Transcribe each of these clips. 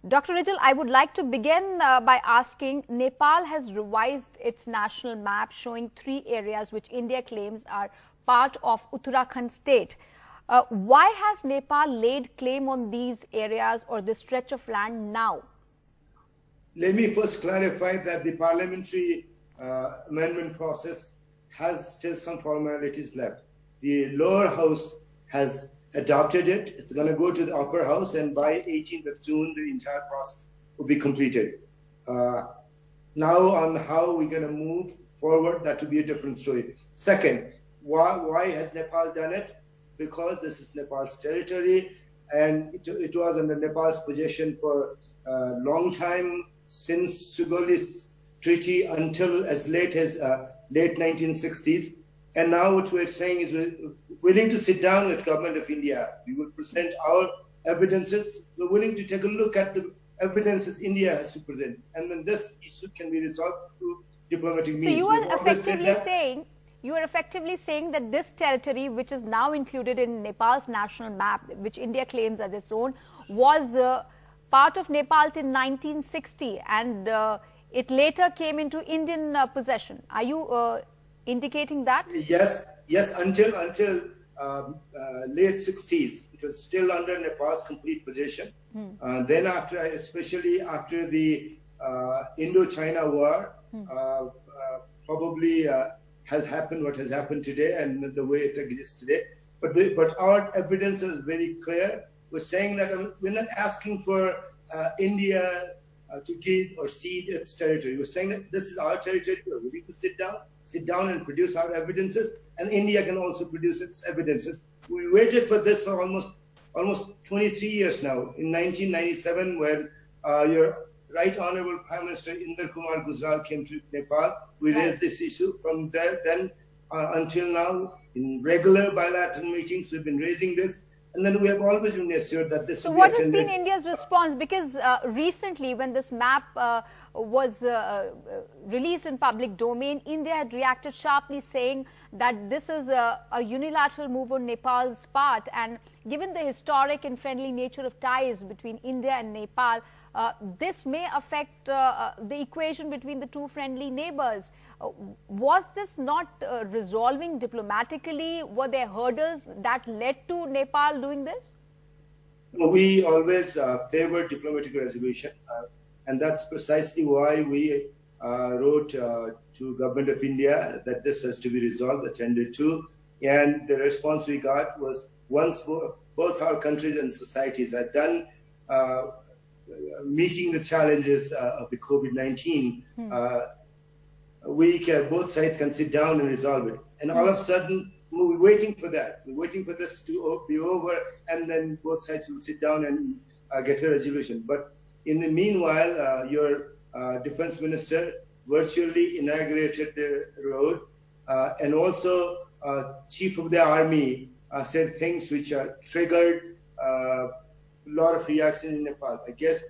Dr. Rijal, I would like to begin by asking, Nepal has revised its national map showing 3 areas which India claims are part of Uttarakhand state. Why has Nepal laid claim on these areas or this stretch of land now? Let me first clarify that the parliamentary amendment process has still some formalities left. The lower house has adopted it. It's going to go to the upper house, and by 18th of June, the entire process will be completed. Now, on how we're going to move forward, that will be a different story. Second, why has Nepal done it? Because this is Nepal's territory, and it was under Nepal's possession for a long time, since Sugaulli's treaty until as late as late 1960s. And now what we're saying is we're willing to sit down with government of India. We will present our evidences. We're willing to take a look at the evidences India has to present. And then this issue can be resolved through diplomatic means. So you are effectively saying that this territory, which is now included in Nepal's national map, which India claims as its own, was part of Nepal till 1960, and it later came into Indian possession. Are you indicating that? Yes, until late 60s, it was still under Nepal's complete possession. Then after, especially after the Indo-China war, probably has happened what has happened today and the way it exists today. But our evidence is very clear. We're saying that we're not asking for India to give or cede its territory. We're saying that this is our territory. We're willing to sit down and produce our evidences, and India can also produce its evidences. We waited for this for almost 23 years now. In 1997, when your Right Honorable Prime Minister Inder Kumar Gujral came to Nepal, we raised this issue. From then until now, in regular bilateral meetings, we've been raising this. And then we have always been assured that this. So what has been India's response? Because recently, when this map was released in public domain, India had reacted sharply, saying that this is a unilateral move on Nepal's part. And given the historic and friendly nature of ties between India and Nepal, this may affect the equation between the two friendly neighbors. Was this not resolving diplomatically? Were there hurdles that led to Nepal doing this? We always favor diplomatic resolution, and that's precisely why we wrote to Government of India that this has to be resolved, attended to. And the response we got was, once both our countries and societies are done meeting the challenges of the COVID-19, both sides can sit down and resolve it. And all of a sudden, we're waiting for that. We're waiting for this to be over, and then both sides will sit down and get a resolution. But in the meanwhile, your defense minister virtually inaugurated the road, and also chief of the army said things which triggered a lot of reaction in Nepal. I guess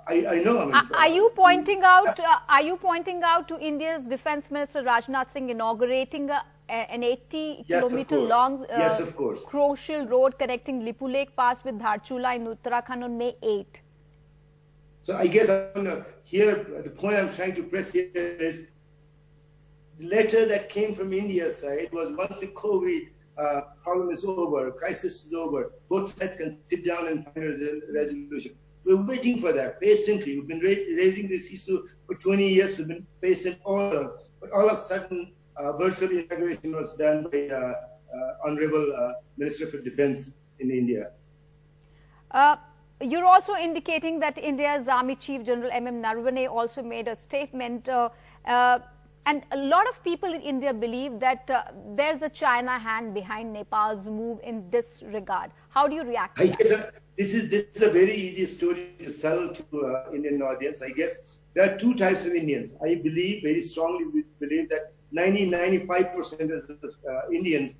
I know. Are you pointing out? Are you pointing out to India's Defence Minister Rajnath Singh inaugurating an 80-kilometer long crucial road connecting Lipu Lake Pass with Dharchula in Uttarakhand on May 8? So I guess here the point I'm trying to press here is the letter that came from India's side was, once the COVID problem is over, crisis is over, both sides can sit down and find a resolution. We're waiting for that patiently. We've been raising this issue for 20 years. We've been patient all along. But all of a sudden, virtual inauguration was done by Honorable Minister for Defense in India. You're also indicating that India's Army Chief General M.M. Narawane also made a statement. And a lot of people in India believe that there's a China hand behind Nepal's move in this regard. How do you react to that? This is a very easy story to sell to Indian audience. I guess there are two types of Indians. I believe, very strongly believe, that 90–95% of Indians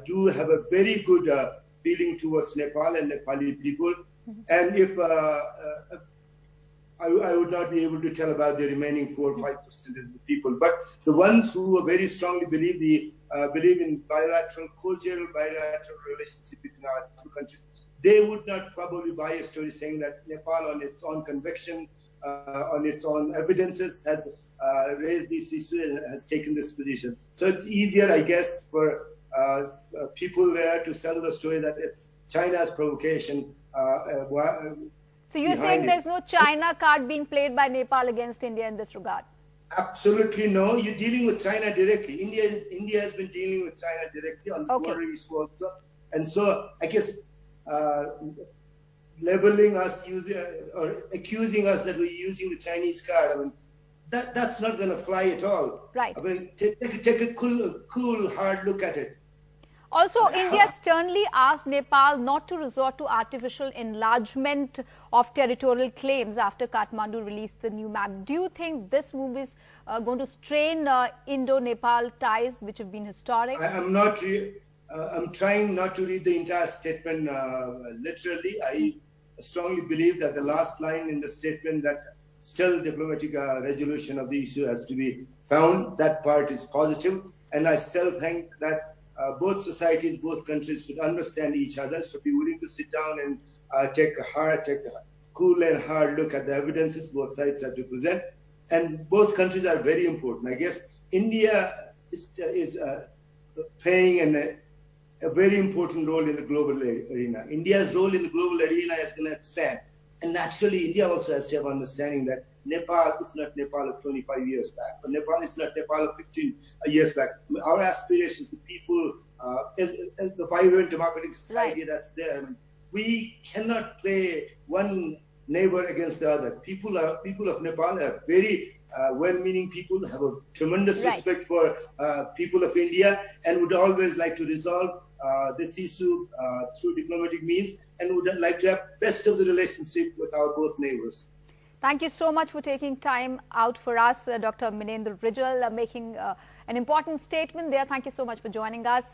do have a very good feeling towards Nepal and Nepali people. And if I would not be able to tell about the remaining 4 or 5% of the people, but the ones who very strongly believe in bilateral, cordial bilateral relationship between our two countries, they would not probably buy a story saying that Nepal, on its own conviction, on its own evidences, has raised this issue and has taken this position. So it's easier, I guess, for people there to sell the story that it's China's provocation. So you're saying there's no China card being played by Nepal against India in this regard? Absolutely no. You're dealing with China directly. India has been dealing with China directly on the border issue also. And so I guess labeling us or accusing us that we're using the Chinese card, I mean, that's not going to fly at all. Right. I mean, take a cool, hard look at it. Also, India sternly asked Nepal not to resort to artificial enlargement of territorial claims after Kathmandu released the new map. Do you think this move is going to strain Indo-Nepal ties, which have been historic? I'm trying not to read the entire statement literally. I strongly believe that the last line in the statement, that still diplomatic resolution of the issue has to be found, that part is positive. And I still think that both societies, both countries should understand each other, should be willing to sit down and take a cool and hard look at the evidences both sides have to present. And both countries are very important. I guess India is playing a very important role in the global arena. India's role in the global arena is going to expand. And naturally, India also has to have understanding that Nepal is not Nepal of 25 years back, or Nepal is not Nepal of 15 years back. Our aspirations, the people, the vibrant democratic society that's there. I mean, we cannot play one neighbor against the other. People of Nepal are very well-meaning people, have a tremendous respect for people of India, and would always like to resolve this issue through diplomatic means, and would like to have best of the relationship with our both neighbors. Thank you so much for taking time out for us, Dr. Minendra Rijal, making an important statement there. Thank you so much for joining us.